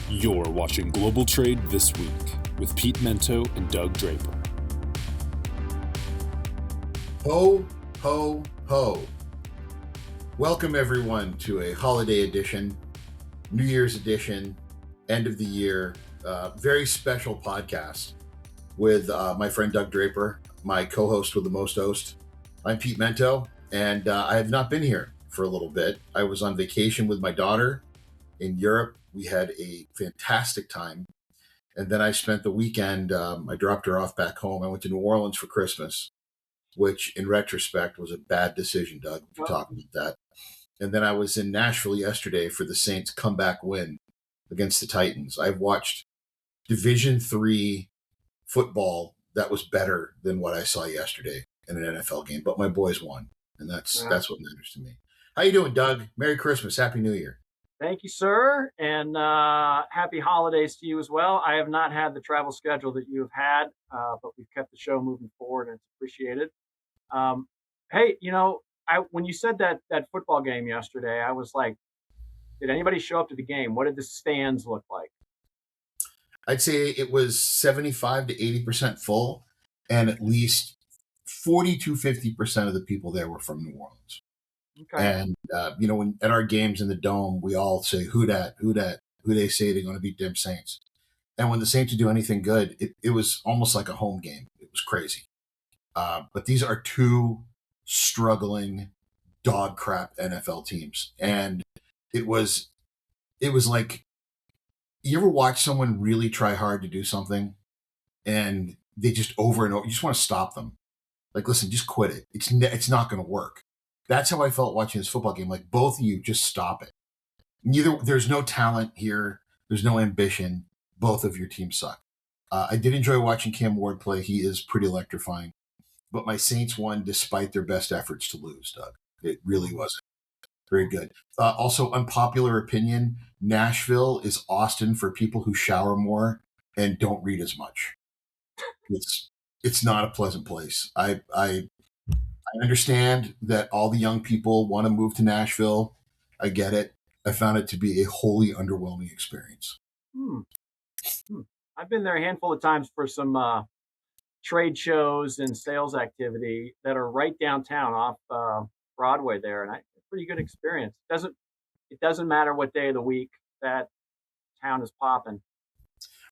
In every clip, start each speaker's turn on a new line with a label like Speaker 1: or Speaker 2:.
Speaker 1: You're watching Global Trade This Week with Pete Mento and Doug Draper.
Speaker 2: Ho, ho, ho. Welcome everyone to a holiday edition, New Year's edition, end of the year, very special podcast with my friend Doug Draper, my co-host with the most host. I'm Pete Mento, and I have not been here for a little bit. I was on vacation with my daughter in Europe. We had a fantastic time. And then I spent the weekend, I dropped her off back home. I went to New Orleans for Christmas, which in retrospect was a bad decision, Doug. We can talk about that. And then I was in Nashville yesterday for the Saints comeback win against the Titans. I've watched Division III football that was better than what I saw yesterday in an NFL game, but my boys won, and that's what matters to me. How you doing, Doug? Merry Christmas, Happy New Year.
Speaker 3: Thank you, sir, and happy holidays to you as well. I have not had the travel schedule that you have had, but we've kept the show moving forward, and it's appreciated. Hey, when you said that football game yesterday, I was like, did anybody show up to the game? What did the stands look like?
Speaker 2: I'd say it was 75 to 80% full, and at least 40 to 50% of the people there were from New Orleans. Okay. And, when at our games in the Dome, we all say, who they say they're going to beat them Saints. And when the Saints would do anything good, it was almost like a home game. It was crazy. But these are two struggling dog crap NFL teams. And it was like, you ever watch someone really try hard to do something and they just over and over, you just want to stop them. Like, listen, just quit it. It's not going to work. That's how I felt watching this football game. Like, both of you, just stop it. There's no talent here. There's no ambition. Both of your teams suck. I did enjoy watching Cam Ward play. He is pretty electrifying. But my Saints won despite their best efforts to lose, Doug. It really wasn't very good. Also, unpopular opinion, Nashville is Austin for people who shower more and don't read as much. It's not a pleasant place. I understand that all the young people want to move to Nashville. I get it. I found it to be a wholly underwhelming experience.
Speaker 3: I've been there a handful of times for some trade shows and sales activity that are right downtown off Broadway there, and pretty good experience. It doesn't matter what day of the week that town is popping.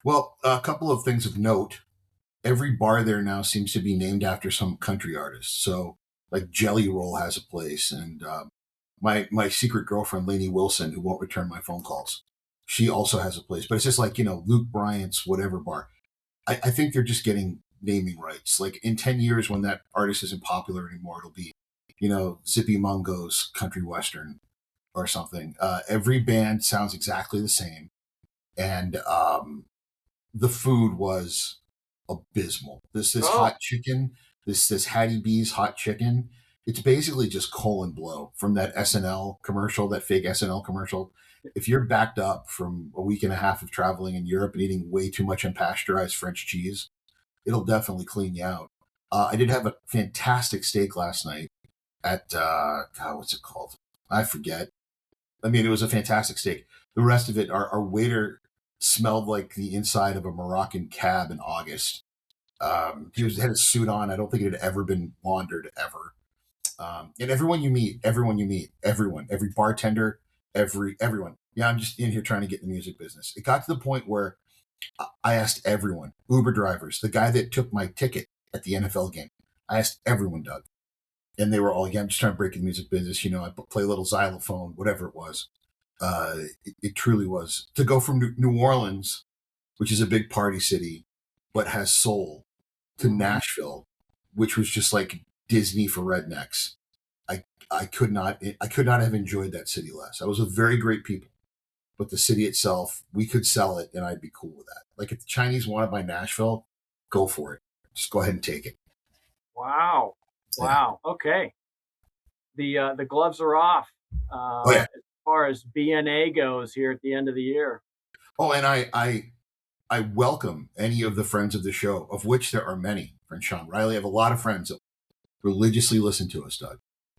Speaker 2: Well, a couple of things of note. Every bar there now seems to be named after some country artist. So, like Jelly Roll has a place, and my secret girlfriend, Lainey Wilson, who won't return my phone calls, she also has a place. But it's just like, Luke Bryant's whatever bar. I think they're just getting naming rights. Like in 10 years when that artist isn't popular anymore, it'll be, Zippy Mungo's Country Western or something. Every band sounds exactly the same. And the food was abysmal. This hot chicken, this Hattie B's hot chicken, it's basically just colon blow from that SNL commercial, that fake SNL commercial. If you're backed up from a week and a half of traveling in Europe and eating way too much unpasteurized French cheese, it'll definitely clean you out. I did have a fantastic steak last night at, what's it called? I forget. I mean, it was a fantastic steak. The rest of it, our waiter smelled like the inside of a Moroccan cab in August. He had a suit on. I don't think it had ever been laundered ever. And every bartender, everyone. Yeah, I'm just in here trying to get in the music business. It got to the point where I asked everyone, Uber drivers, the guy that took my ticket at the NFL game, I asked everyone, Doug. And they were all, I'm just trying to break in the music business. I play a little xylophone, whatever it was. It truly was. To go from New Orleans, which is a big party city, but has soul, to Nashville, which was just like Disney for rednecks. I could not have enjoyed that city less. I was with very great people, but the city itself, we could sell it and I'd be cool with that. Like if the Chinese want to buy Nashville, go for it. Just go ahead and take it.
Speaker 3: Wow. Okay. The gloves are off. As far as BNA goes here at the end of the year.
Speaker 2: Oh, and I welcome any of the friends of the show, of which there are many. Friend Sean Riley, I have a lot of friends that religiously listen to us, Doug.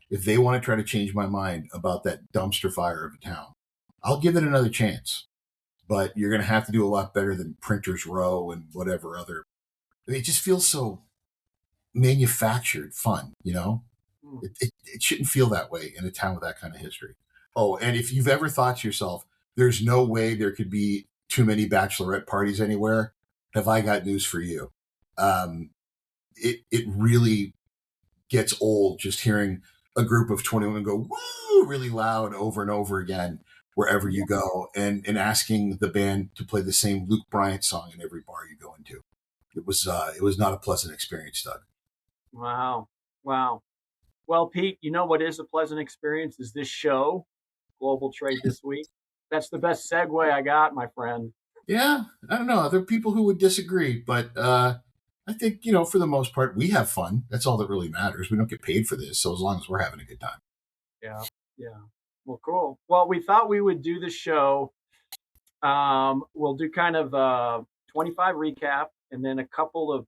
Speaker 2: If they want to try to change my mind about that dumpster fire of a town, I'll give it another chance. but you're going to have to do a lot better than Printers Row and whatever other. I mean, it just feels so manufactured fun, you know? It shouldn't feel that way in a town with that kind of history. Oh, and if you've ever thought to yourself, there's no way there could be too many bachelorette parties anywhere, have I got news for you. It really gets old just hearing a group of 20 women go woo really loud over and over again wherever you go, and asking the band to play the same Luke Bryant song in every bar you go into. It was not a pleasant experience, Doug.
Speaker 3: Wow. Well, Pete, you know what is a pleasant experience is this show, Global Trade This Week. That's the best segue I got, my friend.
Speaker 2: Yeah, I don't know. There are people who would disagree, but I think, for the most part, we have fun. That's all that really matters. We don't get paid for this, so as long as we're having a good time.
Speaker 3: Yeah. Well, cool. Well, we thought we would do the show. We'll do kind of a 25 recap and then a couple of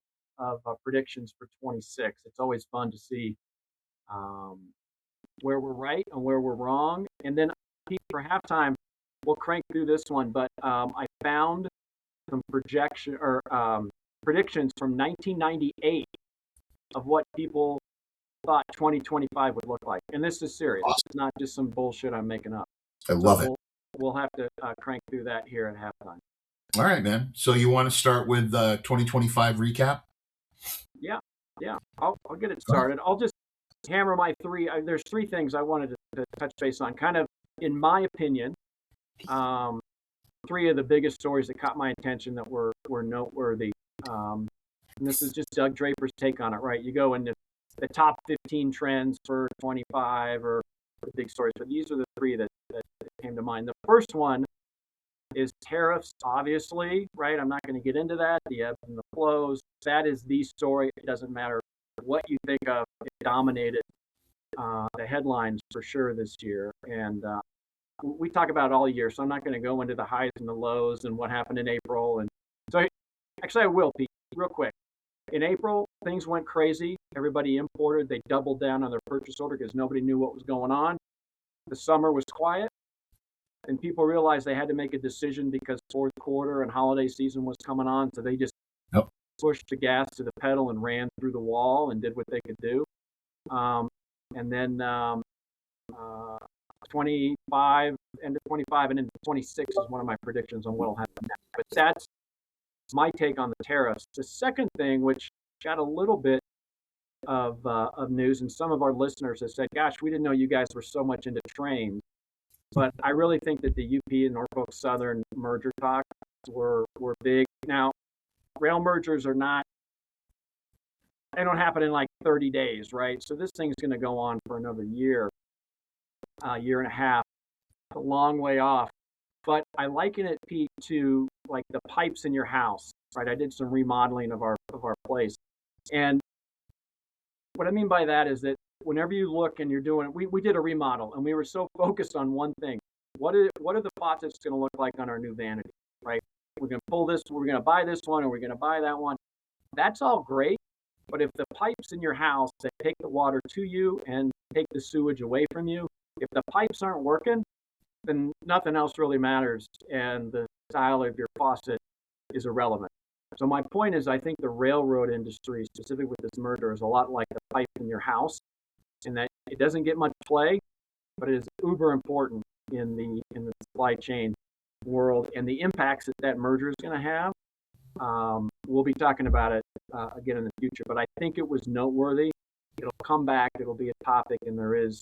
Speaker 3: predictions for 26. It's always fun to see where we're right and where we're wrong. And then for halftime, we'll crank through this one. But I found some predictions from 1998 of what people thought 2025 would look like. And this is serious.
Speaker 2: Awesome.
Speaker 3: It's not just some bullshit I'm making up.
Speaker 2: I love it.
Speaker 3: We'll have to crank through that here at halftime.
Speaker 2: All right, man. So you want to start with 2025 recap?
Speaker 3: Yeah. I'll get it started. I'll just hammer my three. There's three things I wanted to touch base on. Kind of, in my opinion, three of the biggest stories that caught my attention that were noteworthy. And this is just Doug Draper's take on it, right? You go into the top 15 trends for 25 or the big stories, but these are the three that came to mind. The first one is tariffs, obviously, right? I'm not going to get into that, the ebbs and the flows. That is the story. It doesn't matter what you think of. It dominated the headlines for sure this year. And we talk about it all year, so I'm not going to go into the highs and the lows and what happened in April. And so actually I will, Pete, real quick. In April, things went crazy. Everybody imported. They doubled down on their purchase order because nobody knew what was going on. The summer was quiet, and people realized they had to make a decision because fourth quarter and holiday season was coming on. So they just pushed the gas to the pedal and ran through the wall and did what they could do. And then 25, end of 25 and into 26 is one of my predictions on what will happen next. But that's my take on the tariffs. The second thing, which got a little bit of news, and some of our listeners have said, gosh, we didn't know you guys were so much into trains. But I really think that the UP and Norfolk Southern merger talks were big. Now, rail mergers they don't happen in like 30 days, right? So this thing's going to go on for another year and a half, a long way off. But I liken it, Pete, to like the pipes in your house, right? I did some remodeling of our place. And what I mean by that is that whenever you look and you're doing, we did a remodel and we were so focused on one thing. What are the faucets going to look like on our new vanity, right? We're going to pull this, we're going to buy this one, or we're going to buy that one. That's all great. But if the pipes in your house that take the water to you and take the sewage away from you, if the pipes aren't working, then nothing else really matters. And the style of your faucet is irrelevant. So my point is, I think the railroad industry, specifically with this merger, is a lot like the pipe in your house, in that it doesn't get much play, but it is uber important in the supply chain world, and the impacts that merger is going to have. We'll be talking about it again in the future, but I think it was noteworthy. It'll come back. It'll be a topic, and there is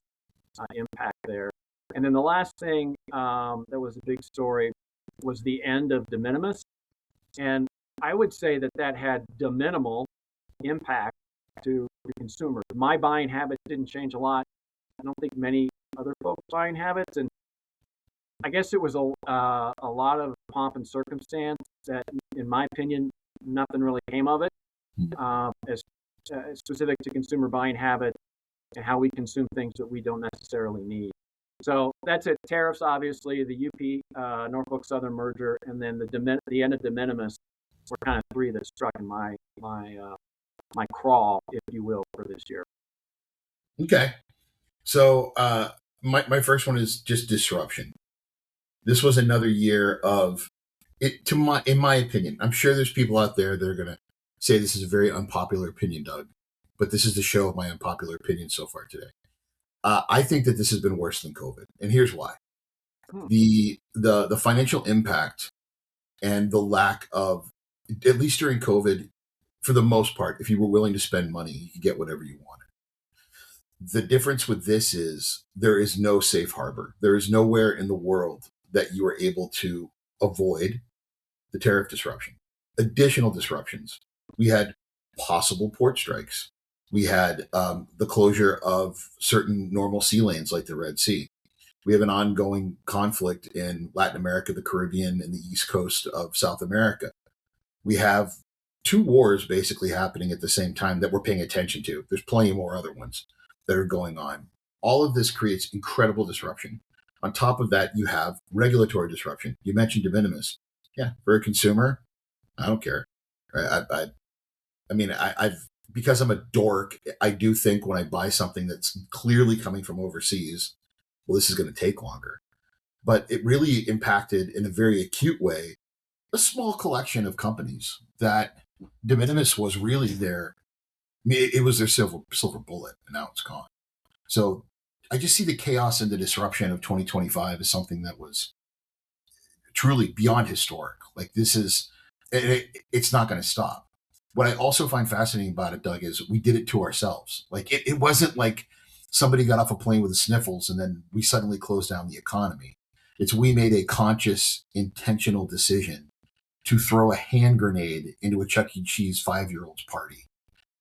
Speaker 3: impact there. And then the last thing that was a big story was the end of de minimis, and I would say that had de minimal impact to the consumer. My buying habits didn't change a lot. I don't think many other folks' buying habits, and I guess it was a lot of pomp and circumstance that, in my opinion, nothing really came of it, as specific to consumer buying habits and how we consume things that we don't necessarily need. So that's it. Tariffs, obviously, the UP Norfolk Southern merger, and then the end of de minimis were kind of three that struck in my crawl, if you will, for this year.
Speaker 2: Okay. So my first one is just disruption. This was another year of In my opinion, I'm sure there's people out there that are going to say this is a very unpopular opinion, Doug, but this is the show of my unpopular opinion so far today. I think that this has been worse than COVID, and here's why: the financial impact and the lack of, at least during COVID, for the most part, if you were willing to spend money, you could get whatever you wanted. The difference with this is there is no safe harbor. There is nowhere in the world that you are able to avoid the tariff disruption. Additional disruptions. We had possible port strikes. We had the closure of certain normal sea lanes like the Red Sea. We have an ongoing conflict in Latin America, the Caribbean, and the east coast of South America. We have two wars basically happening at the same time that we're paying attention to. There's plenty more other ones that are going on. All of this creates incredible disruption. On top of that, you have regulatory disruption. You mentioned de minimis. Yeah, for a consumer, I don't care. I mean, I've because I'm a dork. I do think when I buy something that's clearly coming from overseas, well, this is going to take longer. But it really impacted in a very acute way a small collection of companies that de minimis was really their. I mean, it was their silver bullet, and now it's gone. So I just see the chaos and the disruption of 2025 as something that was truly beyond historic. Like it's not going to stop. What I also find fascinating about it, Doug, is we did it to ourselves. Like it wasn't like somebody got off a plane with the sniffles and then we suddenly closed down the economy. It's we made a conscious, intentional decision to throw a hand grenade into a Chuck E. Cheese 5-year-old's party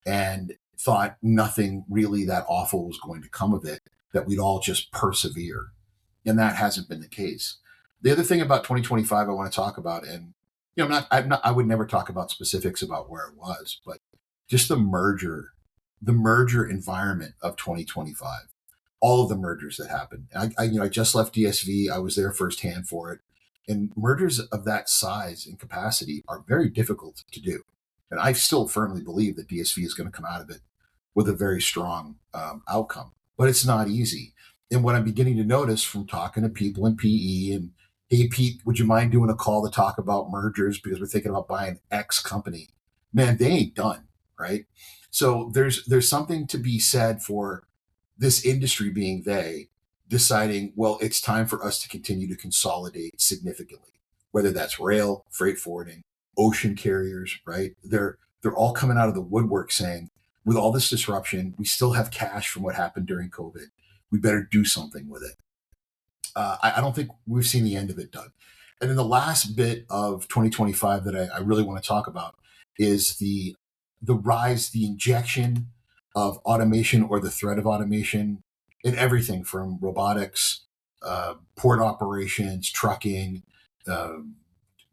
Speaker 2: and thought nothing really that awful was going to come of it, that we'd all just persevere. And that hasn't been the case. The other thing about 2025 I want to talk about, and I would never talk about specifics about where it was, but just the merger environment of 2025, all of the mergers that happened. I just left DSV. I was there firsthand for it. And mergers of that size and capacity are very difficult to do. And I still firmly believe that DSV is going to come out of it with a very strong outcome, but it's not easy. And what I'm beginning to notice from talking to people in PE and, hey, Pete, would you mind doing a call to talk about mergers because we're thinking about buying X company? Man, they ain't done, right? So there's something to be said for this industry being they deciding, well, it's time for us to continue to consolidate significantly, whether that's rail, freight forwarding, ocean carriers, right? They're all coming out of the woodwork saying, with all this disruption, we still have cash from what happened during COVID. We better do something with it. I don't think we've seen the end of it, Doug. And then the last bit of 2025 that I really want to talk about is the rise, the injection of automation or the threat of automation in everything from robotics, port operations, trucking,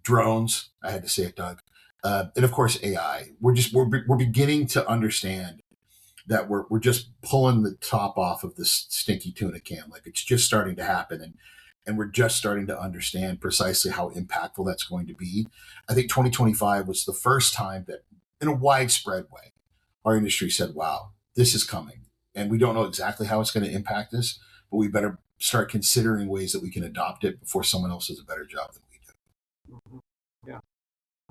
Speaker 2: drones. I had to say it, Doug. And of course, AI. We're beginning to understand that we're just pulling the top off of this stinky tuna can. Like it's just starting to happen, and we're just starting to understand precisely how impactful that's going to be. I think 2025 was the first time that, in a widespread way, our industry said, "Wow, this is coming," and we don't know exactly how it's going to impact us, but we better start considering ways that we can adopt it before someone else does a better job than we do.
Speaker 3: Mm-hmm.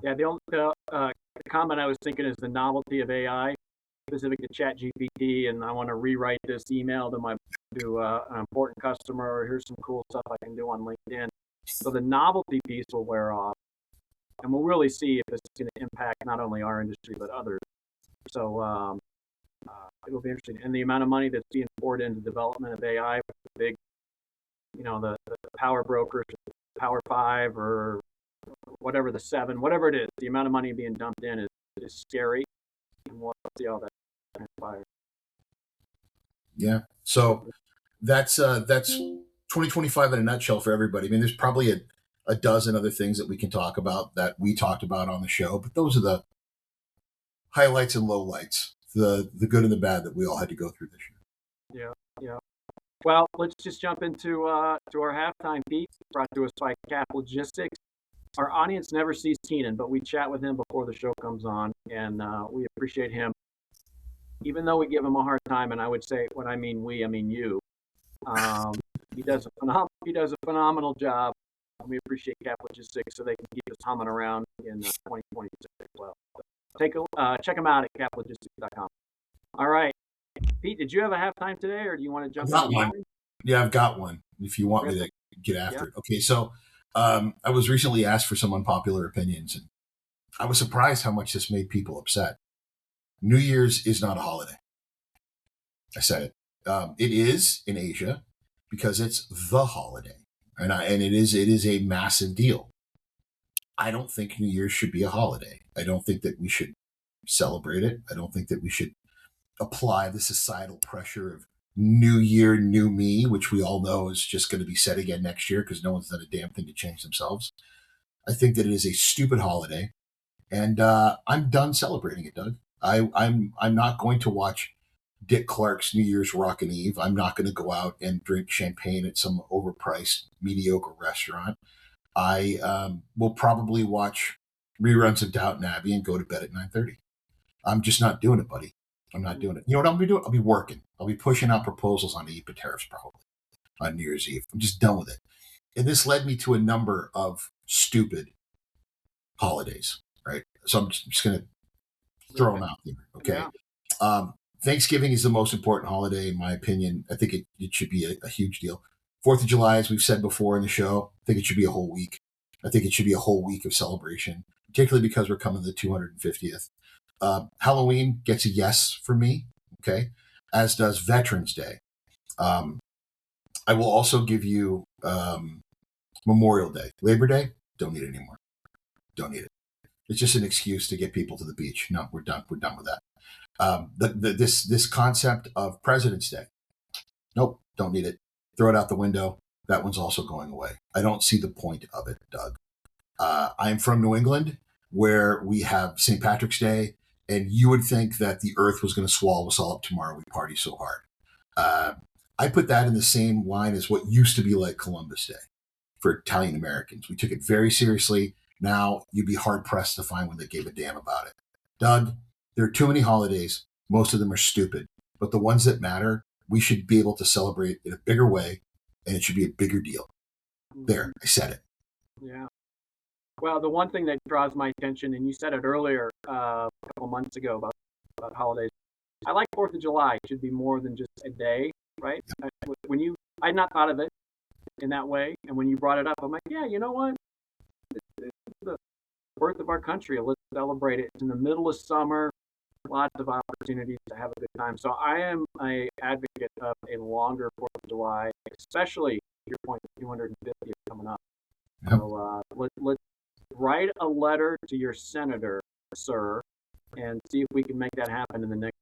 Speaker 3: Yeah. The only comment I was thinking is the novelty of AI, specific to ChatGPT, and I want to rewrite this email to an important customer, or here's some cool stuff I can do on LinkedIn. So the novelty piece will wear off, and we'll really see if this is going to impact not only our industry but others. So it will be interesting. And the amount of money that's being poured into development of AI, the big, the power brokers, Power 5 or whatever the 7, whatever it is, the amount of money being dumped in is scary. And we'll see how that transpires.
Speaker 2: Yeah. So that's 2025 in a nutshell for everybody. I mean, there's probably a dozen other things that we can talk about that we talked about on the show, but those are the highlights and lowlights, the good and the bad that we all had to go through this
Speaker 3: year. Yeah. Well, let's just jump into to our halftime, Pete, brought to us by Cap Logistics. Our audience never sees Keenan, but we chat with him before the show comes on, and we appreciate him. Even though we give him a hard time, and I would say, when I mean we, I mean you. He does a phenomenal job We appreciate Cap Logistics so they can keep us humming around in 2026 as well. So check them out at caplogistics.com. All right. Pete, did you have a halftime today, or do you want to jump in?
Speaker 2: One. Yeah, I've got one. If you want me to get after it. Okay, so I was recently asked for some unpopular opinions, and I was surprised how much this made people upset. New Year's is not a holiday. I said it. It is in Asia because it's the holiday, and it is a massive deal. I don't think New Year's should be a holiday. I don't think that we should celebrate it. I don't think that we should apply the societal pressure of New Year, new me, which we all know is just going to be said again next year because no one's done a damn thing to change themselves. I think that it is a stupid holiday, and I'm done celebrating it, Doug. I'm not going to watch Dick Clark's New Year's Rockin' Eve. I'm not going to go out and drink champagne at some overpriced, mediocre restaurant. I will probably watch reruns of Downton Abbey and go to bed at 9:30. I'm just not doing it, buddy. I'm not doing it. You know what I'll be doing? I'll be working. I'll be pushing out proposals on the EPA tariffs probably on New Year's Eve. I'm just done with it. And this led me to a number of stupid holidays, right? So I'm just going to throw them out there, okay? Yeah. Thanksgiving is the most important holiday, in my opinion. I think it should be a huge deal. 4th of July, as we've said before in the show, I think it should be a whole week. I think it should be a whole week of celebration, particularly because we're coming to the 250th. Halloween gets a yes for me, okay, as does Veterans Day. I will also give you Memorial Day. Labor Day, don't need it anymore. Don't need it. It's just an excuse to get people to the beach. No, we're done. We're done with that. This concept of President's Day, nope, don't need it. Throw it out the window. That one's also going away. I don't see the point of it, Doug. I'm from New England, where we have St. Patrick's Day, and you would think that the earth was going to swallow us all up tomorrow. We party so hard. I put that in the same line as what used to be like Columbus Day for Italian Americans. We took it very seriously. Now you'd be hard pressed to find one that gave a damn about it. Doug, there are too many holidays. Most of them are stupid, but the ones that matter, we should be able to celebrate in a bigger way, and it should be a bigger deal. There, I said it.
Speaker 3: Yeah. Well, the one thing that draws my attention, and you said it earlier a couple months ago about holidays, I like 4th of July. It should be more than just a day, right? I had not thought of it in that way, and when you brought it up, I'm like, yeah, you know what? It's the birth of our country. Let's celebrate it. It's in the middle of summer, lots of opportunities to have a good time. So I am an advocate of a longer 4th of July, especially your point, 250 is coming up. Yep. So let's write a letter to your senator, sir, and see if we can make that happen in the next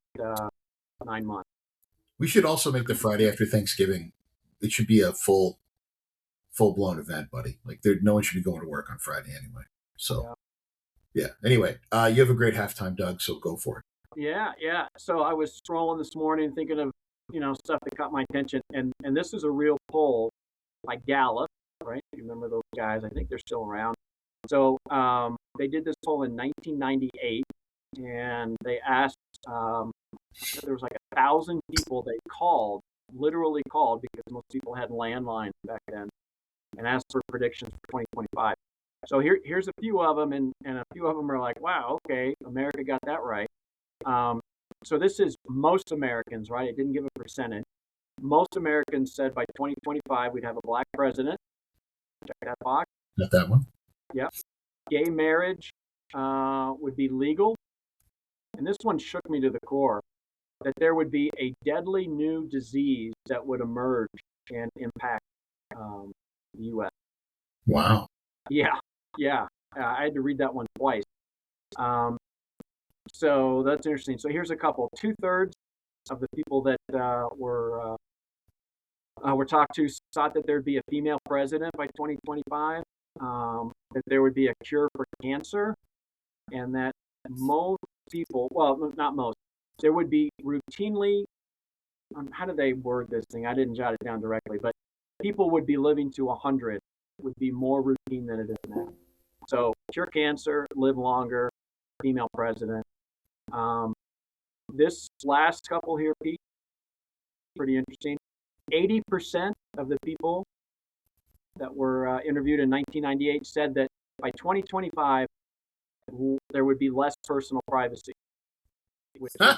Speaker 3: 9 months.
Speaker 2: We should also make the Friday after Thanksgiving. It should be a full-blown event, buddy. Like no one should be going to work on Friday anyway. So, yeah. Anyway, you have a great halftime, Doug. So go for it.
Speaker 3: Yeah. So I was scrolling this morning, thinking of stuff that caught my attention, and this is a real poll by Gallup, right? You remember those guys? I think they're still around. So they did this poll in 1998, and they asked, there was like 1,000 people they literally called, because most people had landlines back then, and asked for predictions for 2025. So here's a few of them, and a few of them are like, wow, okay, America got that right. So this is most Americans, right? It didn't give a percentage. Most Americans said by 2025 we'd have a black president. Check that box.
Speaker 2: Got that one.
Speaker 3: Yep. Gay marriage would be legal. And this one shook me to the core, that there would be a deadly new disease that would emerge and impact the U.S.
Speaker 2: Wow.
Speaker 3: Yeah. I had to read that one twice. So that's interesting. So here's a couple. 2/3 of the people that were talked to thought that there'd be a female president by 2025, that there would be a cure for cancer, and that most people, well, not most, there would be routinely, how do they word this thing? I didn't jot it down directly, but people would be living to 100 would be more routine than it is now. So cure cancer, live longer, female president. This last couple here, Pete, pretty interesting. 80% of the people that were interviewed in 1998 said that by 2025, there would be less personal privacy, which is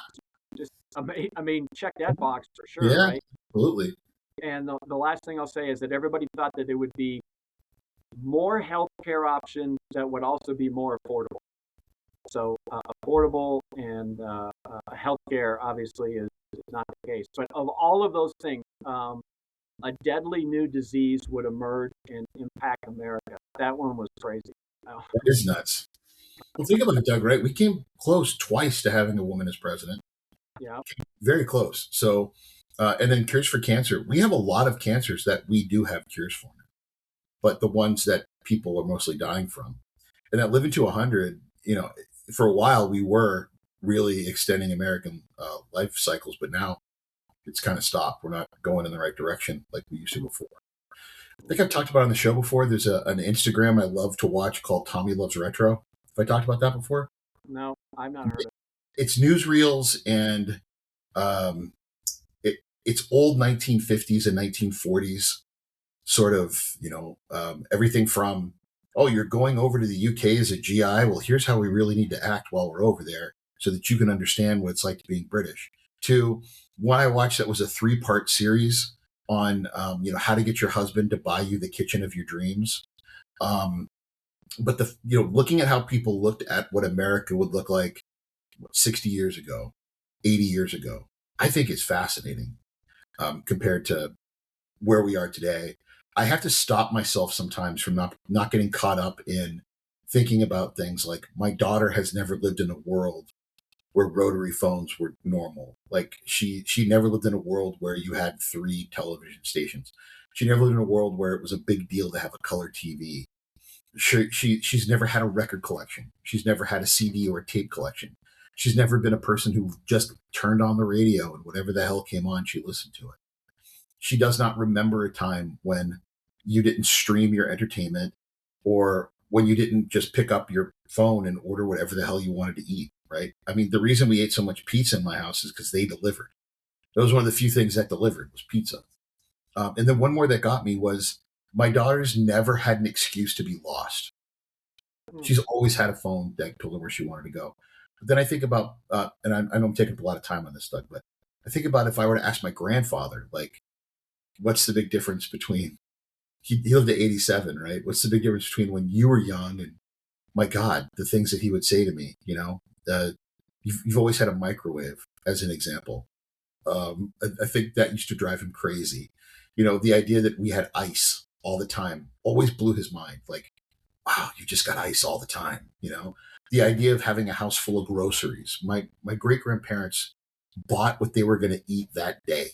Speaker 3: just, I mean, check that box for sure,
Speaker 2: Yeah,
Speaker 3: right?
Speaker 2: absolutely.
Speaker 3: And the last thing I'll say is that everybody thought that there would be more healthcare options that would also be more affordable. So affordable and healthcare obviously is not the case. But of all of those things, a deadly new disease would emerge and impact America. That one was crazy.
Speaker 2: That is nuts. Well, think about it, Doug, right? We came close twice to having a woman as president.
Speaker 3: Yeah.
Speaker 2: Very close. So, and then cures for cancer. We have a lot of cancers that we do have cures for, but the ones that people are mostly dying from. And that living to 100, for a while we were really extending American life cycles, but now it's kind of stopped. We're not going in the right direction like we used to before. I think I've talked about on the show before. There's an Instagram I love to watch called Tommy Loves Retro. Have I talked about that before?
Speaker 3: No, I've not heard of it.
Speaker 2: It's newsreels and it's old 1950s and 1940s sort of, everything from, oh, you're going over to the UK as a GI. Well, here's how we really need to act while we're over there so that you can understand what it's like to being British. To one I watched that was a 3-part series on, how to get your husband to buy you the kitchen of your dreams. But looking at how people looked at what America would look like 60 years ago, 80 years ago, I think it's fascinating compared to where we are today. I have to stop myself sometimes from not getting caught up in thinking about things like my daughter has never lived in a world where rotary phones were normal. Like she never lived in a world where you had 3 television stations. She never lived in a world where it was a big deal to have a color TV. She's never had a record collection. She's never had a CD or a tape collection. She's never been a person who just turned on the radio and whatever the hell came on, she listened to it. She does not remember a time when you didn't stream your entertainment or when you didn't just pick up your phone and order whatever the hell you wanted to eat, right? I mean, the reason we ate so much pizza in my house is because they delivered. That was one of the few things that delivered was pizza. And then one more that got me was my daughter's never had an excuse to be lost. She's always had a phone that told her where she wanted to go. But then I think about, and I know I'm taking up a lot of time on this, Doug, but I think about if I were to ask my grandfather, like, what's the big difference between, he lived to 87, right? What's the big difference between when you were young and, my God, the things that he would say to me, you've always had a microwave as an example. I think that used to drive him crazy. The idea that we had ice all the time always blew his mind. Like, wow, you just got ice all the time. The idea of having a house full of groceries. My great grandparents bought what they were going to eat that day.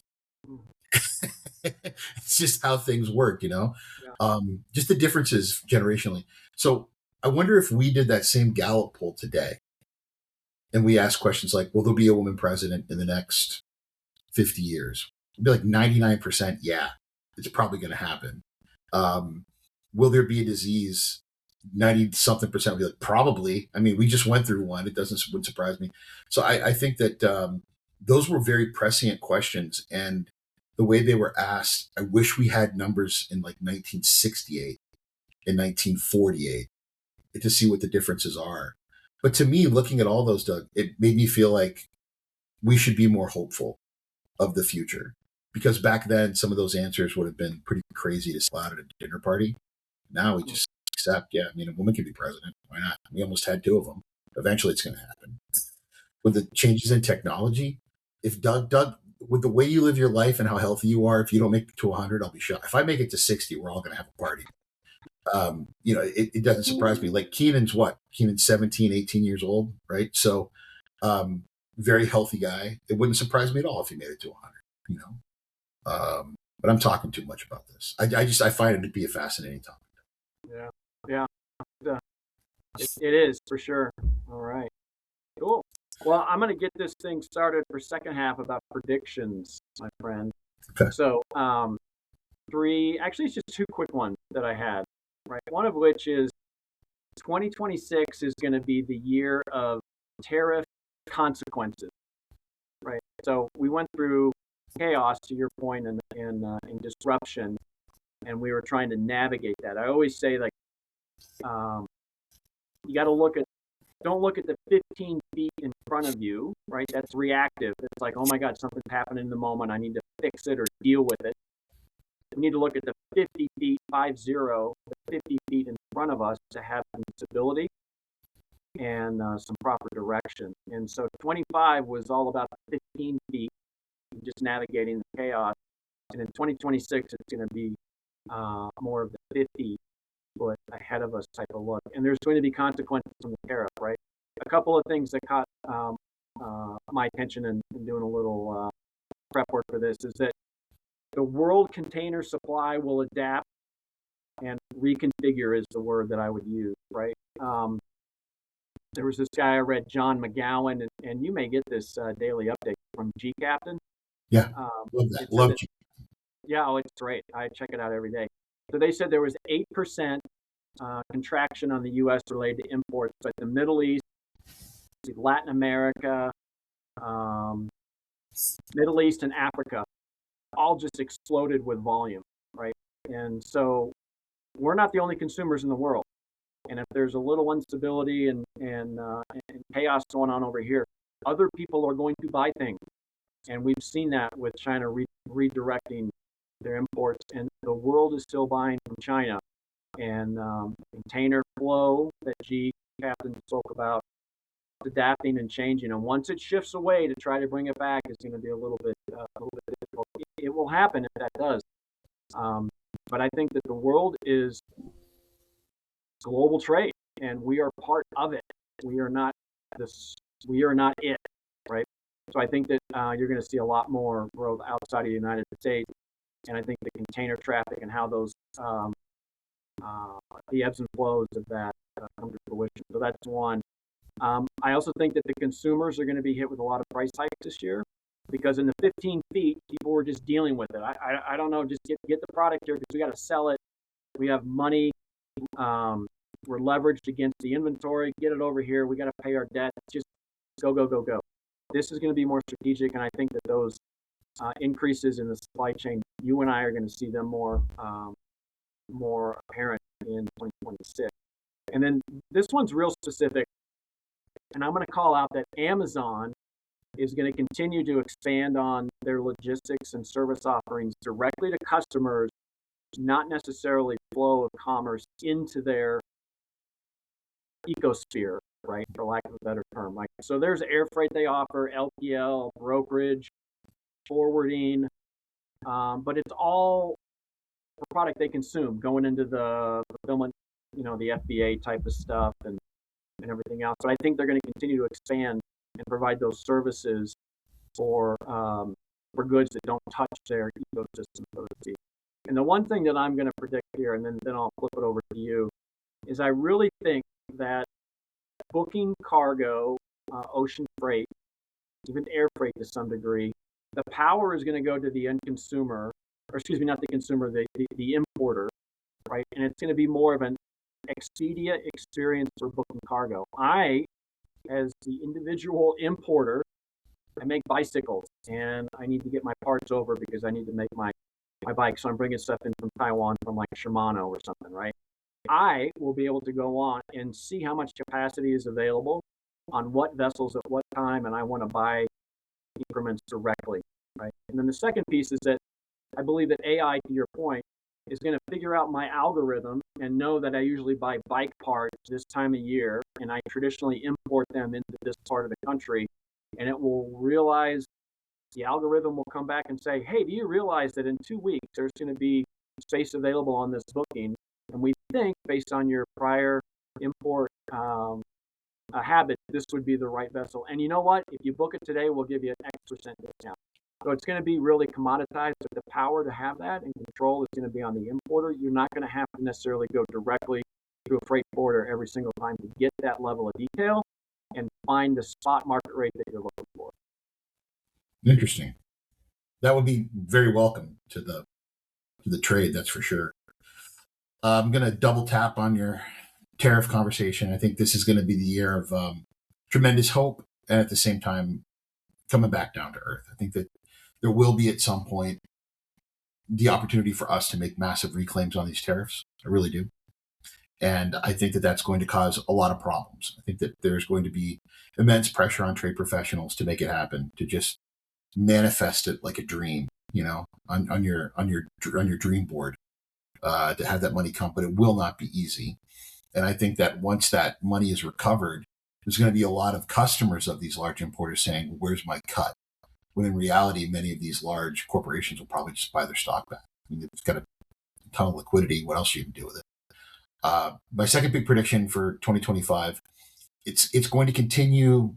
Speaker 2: It's just how things work, Yeah. Just the differences generationally. So I wonder if we did that same Gallup poll today and we asked questions like, will there be a woman president in the next 50 years? It'd be like 99%. Yeah, it's probably going to happen. Will there be a disease? 90 something percent would be like, probably. I mean, we just went through one. It wouldn't surprise me. So I think that those were very prescient questions. And the way they were asked, I wish we had numbers in like 1968 and 1948 to see what the differences are. But to me, looking at all those, Doug, it made me feel like we should be more hopeful of the future. Because back then, some of those answers would have been pretty crazy to slap at a dinner party. Now we just accept, a woman can be president. Why not? We almost had 2 of them. Eventually it's going to happen. With the changes in technology, if Doug, with the way you live your life and how healthy you are, if you don't make it to 100, I'll be shocked. If I make it to 60, we're all going to have a party. It doesn't surprise me. Like Keenan's 17, 18 years old, right? So very healthy guy. It wouldn't surprise me at all if he made it to 100, but I'm talking too much about this. I find it to be a fascinating topic.
Speaker 3: Yeah. It is for sure. All right. Cool. Well, I'm going to get this thing started for second half about predictions, my friend.
Speaker 2: Okay.
Speaker 3: So, 3, actually it's just 2 quick ones that I had, right? One of which is 2026 is going to be the year of tariff consequences, right? So we went through chaos, to your point, and disruption. and we were trying to navigate that. I always say, like, you got to don't look at the 15 feet in front of you, right? That's reactive. It's like, oh my God, something's happening in the moment. I need to fix it or deal with it. We need to look at the 50 feet, 50, the 50 feet in front of us to have some stability and some proper direction. And so 25 was all about 15 feet, just navigating the chaos. And in 2026, it's going to be more of the 50 foot ahead of us type of look. And there's going to be consequences from the tariff, right? A couple of things that caught my attention in doing a little prep work for this is that the world container supply will adapt, and reconfigure is the word that I would use, right? There was this guy I read, John McGowan, and you may get this daily update from G Captain.
Speaker 2: Yeah, love that. Love G.
Speaker 3: Yeah, oh, it's great. I check it out every day. So they said there was 8% contraction on the U.S. related to imports, but the Middle East, Latin America, Middle East, and Africa all just exploded with volume, right? And so we're not the only consumers in the world. And if there's a little instability and chaos going on over here, other people are going to buy things. And we've seen that with China redirecting their imports, and the world is still buying from China. And container flow that G Captain spoke about, adapting and changing. And once it shifts away, to try to bring it back is going to be a little bit difficult. It will happen if that does. But I think that the world is global trade, and we are part of it. We are not it, right? So I think that you're going to see a lot more growth outside of the United States, and I think the container traffic and how those the ebbs and flows of that come to fruition. So that's one. I also think that the consumers are going to be hit with a lot of price hikes this year, because in the 15 feet, people were just dealing with it. I don't know, just get the product here because we got to sell it. We have money. We're leveraged against the inventory. Get it over here. We got to pay our debt. Just go, go, go, go. This is going to be more strategic, and I think that those increases in the supply chain, you and I are going to see them more apparent in 2026. And then this one's real specific, and I'm going to call out that Amazon is going to continue to expand on their logistics and service offerings directly to customers, not necessarily flow of commerce into their ecosphere, right, for lack of a better term. Like, so there's air freight they offer, LPL, brokerage, forwarding, but it's all the product they consume going into the fulfillment, the FBA type of stuff and everything else. So I think they're going to continue to expand and provide those services for goods that don't touch their ecosystem, so to speak. And the one thing that I'm going to predict here, and then I'll flip it over to you, is I really think that booking cargo, ocean freight, even air freight to some degree, the power is going to go to the end consumer, or excuse me, not the consumer, the importer, right? And it's going to be more of an Expedia experience for booking cargo. I, as the individual importer, I make bicycles, and I need to get my parts over because I need to make my bike. So I'm bringing stuff in from Taiwan, from like Shimano or something, right? I will be able to go on and see how much capacity is available on what vessels at what time, and I want to buy increments directly, right? And then the second piece is that I believe that AI, to your point, is going to figure out my algorithm and know that I usually buy bike parts this time of year, and I traditionally import them into this part of the country, and it will realize, the algorithm will come back and say, hey, do you realize that in 2 weeks there's going to be space available on this booking? And we think, based on your prior import habit, this would be the right vessel. And you know what? If you book it today, we'll give you an X% discount. So it's going to be really commoditized, but the power to have that and control is going to be on the importer. You're not going to have to necessarily go directly to a freight forwarder every single time to get that level of detail and find the spot market rate that you're looking for.
Speaker 2: Interesting. That would be very welcome to the trade, that's for sure. I'm going to double tap on your tariff conversation. I think this is going to be the year of tremendous hope, and at the same time coming back down to earth. I think that there will be at some point the opportunity for us to make massive reclaims on these tariffs. I really do. And I think that that's going to cause a lot of problems. I think that there's going to be immense pressure on trade professionals to make it happen, to just manifest it like a dream, on your dream board, to have that money come. But it will not be easy. And I think that once that money is recovered, there's going to be a lot of customers of these large importers saying, "Where's my cut?" When in reality, many of these large corporations will probably just buy their stock back. I mean, it's got a ton of liquidity. What else you can do with it? My second big prediction for 2025, it's going to continue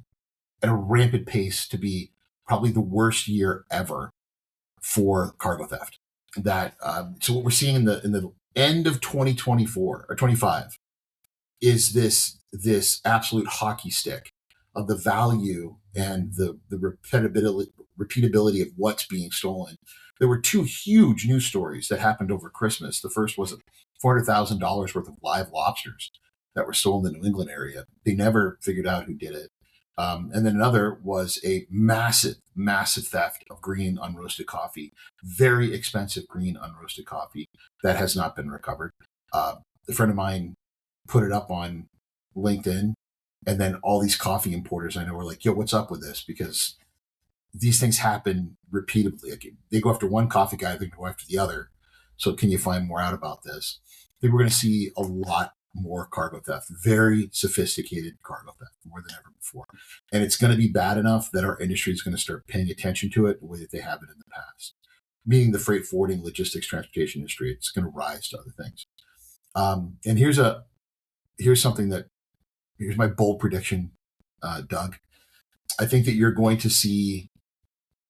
Speaker 2: at a rampant pace to be probably the worst year ever for cargo theft. So what we're seeing in the end of 2024 or 25 is this absolute hockey stick of the value and the repeatability of what's being stolen. There were two huge news stories that happened over Christmas. The first was $400,000 worth of live lobsters that were stolen in the New England area. They never figured out who did it. And then another was a massive, massive theft of green unroasted coffee, very expensive green unroasted coffee that has not been recovered. A friend of mine put it up on LinkedIn, and then all these coffee importers I know were like, "Yo, what's up with this?" Because these things happen repeatedly. Like, they go after one coffee guy, they go after the other. So can you find more out about this? I think we're going to see a lot more cargo theft, very sophisticated cargo theft, more than ever before. And it's going to be bad enough that our industry is going to start paying attention to it the way that they have it in the past. Meaning the freight forwarding, logistics, transportation industry, it's going to rise to other things. And here's my bold prediction, Doug. I think that you're going to see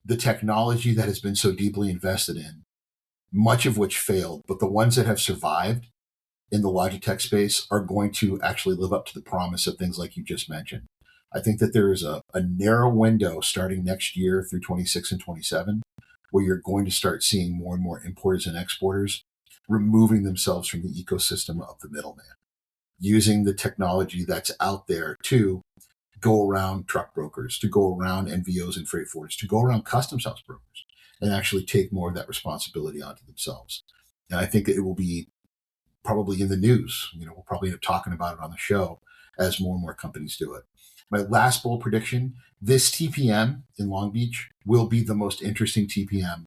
Speaker 2: the technology that has been so deeply invested in, much of which failed, but the ones that have survived in the Logitech space are going to actually live up to the promise of things like you just mentioned. I think that there is a narrow window starting next year through 26 and 27, where you're going to start seeing more and more importers and exporters removing themselves from the ecosystem of the middleman, using the technology that's out there to go around truck brokers, to go around NVOs and freight forwarders, to go around customs house brokers, and actually take more of that responsibility onto themselves. And I think that it will be probably in the news. We'll probably end up talking about it on the show as more and more companies do it. My last bold prediction, this TPM in Long Beach will be the most interesting TPM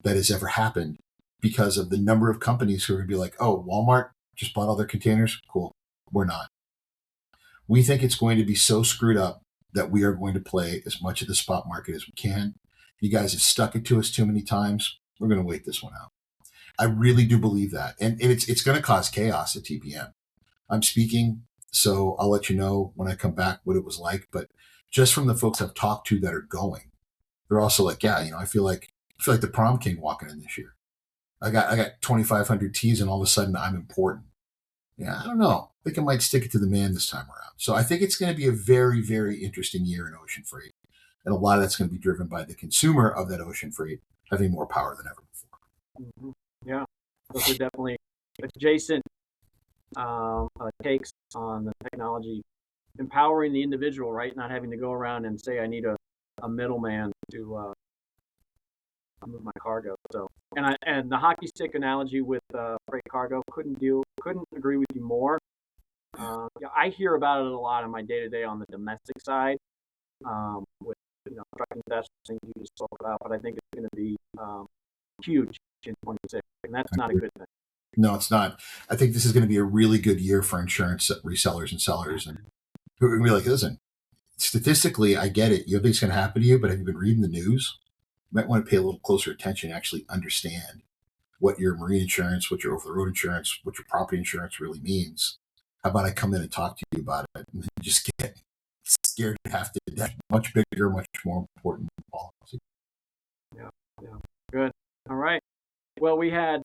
Speaker 2: that has ever happened, because of the number of companies who are going to be like, "Oh, Walmart just bought all their containers. Cool. We're not." We think it's going to be so screwed up that we are going to play as much of the spot market as we can. You guys have stuck it to us too many times. We're going to wait this one out. I really do believe that. And it's going to cause chaos at TPM. I'm speaking, so I'll let you know when I come back what it was like. But just from the folks I've talked to that are going, they're also like, "Yeah, I feel like the prom king walking in this year. I got 2,500 T's, and all of a sudden I'm important." Yeah, I don't know. I think I might stick it to the man this time around. So I think it's going to be a very, very interesting year in ocean freight. And a lot of that's going to be driven by the consumer of that ocean freight having more power than ever before.
Speaker 3: Mm-hmm. Yeah, those are definitely adjacent takes on the technology, empowering the individual, right? Not having to go around and say, "I need a middleman to move my cargo." So, and the hockey stick analogy with freight cargo, couldn't agree with you more. I hear about it a lot in my day-to-day on the domestic side, with trucking theft, things you just spoke about. But I think it's going to be huge in 26, and that's not a good thing.
Speaker 2: No, it's not. I think this is going to be a really good year for insurance resellers and sellers, and who are going to be like, "Listen, statistically, I get it. You think it's going to happen to you, but have you been reading the news? You might want to pay a little closer attention and actually understand what your marine insurance, what your over-the-road insurance, what your property insurance really means. How about I come in and talk to you about it, and then you just get scared to have to do that. Much bigger, much more important policy."
Speaker 3: Yeah. Good. All right. Well, we had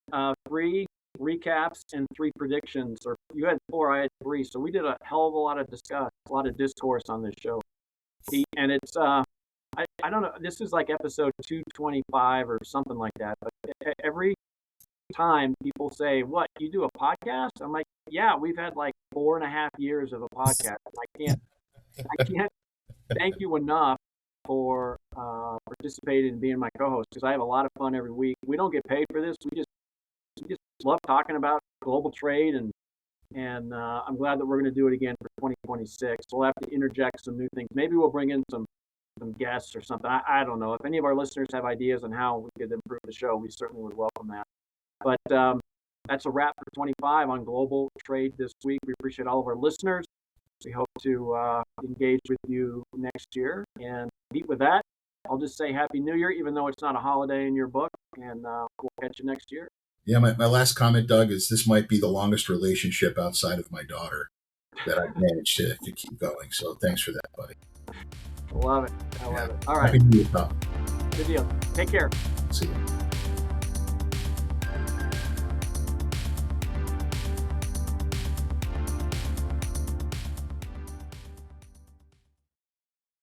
Speaker 3: 3 recaps and 3 predictions, or you had 4, I had 3. So we did a hell of a lot of discourse on this show. And it's, I don't know, this is like episode 225 or something like that. But every time people say, "What, you do a podcast?" I'm like, "Yeah, we've had like 4.5 years of a podcast." I can't thank you enough for participating and being my co-host, because I have a lot of fun every week. We don't get paid for this. We just love talking about global trade, and I'm glad that we're going to do it again for 2026. We'll have to interject some new things. Maybe we'll bring in some guests or something. I don't know. If any of our listeners have ideas on how we could improve the show, we certainly would welcome that. But that's a wrap for 25 on global trade this week. We appreciate all of our listeners. We hope to engage with you next year. And with that, I'll just say Happy New Year, even though it's not a holiday in your book. And we'll catch you next year.
Speaker 2: Yeah, my last comment, Doug, is this might be the longest relationship outside of my daughter that I've managed to keep going. So thanks for that, buddy.
Speaker 3: I love it. I love it. All right.
Speaker 2: Happy New Year, pal.
Speaker 3: Good deal. Take care.
Speaker 2: See you.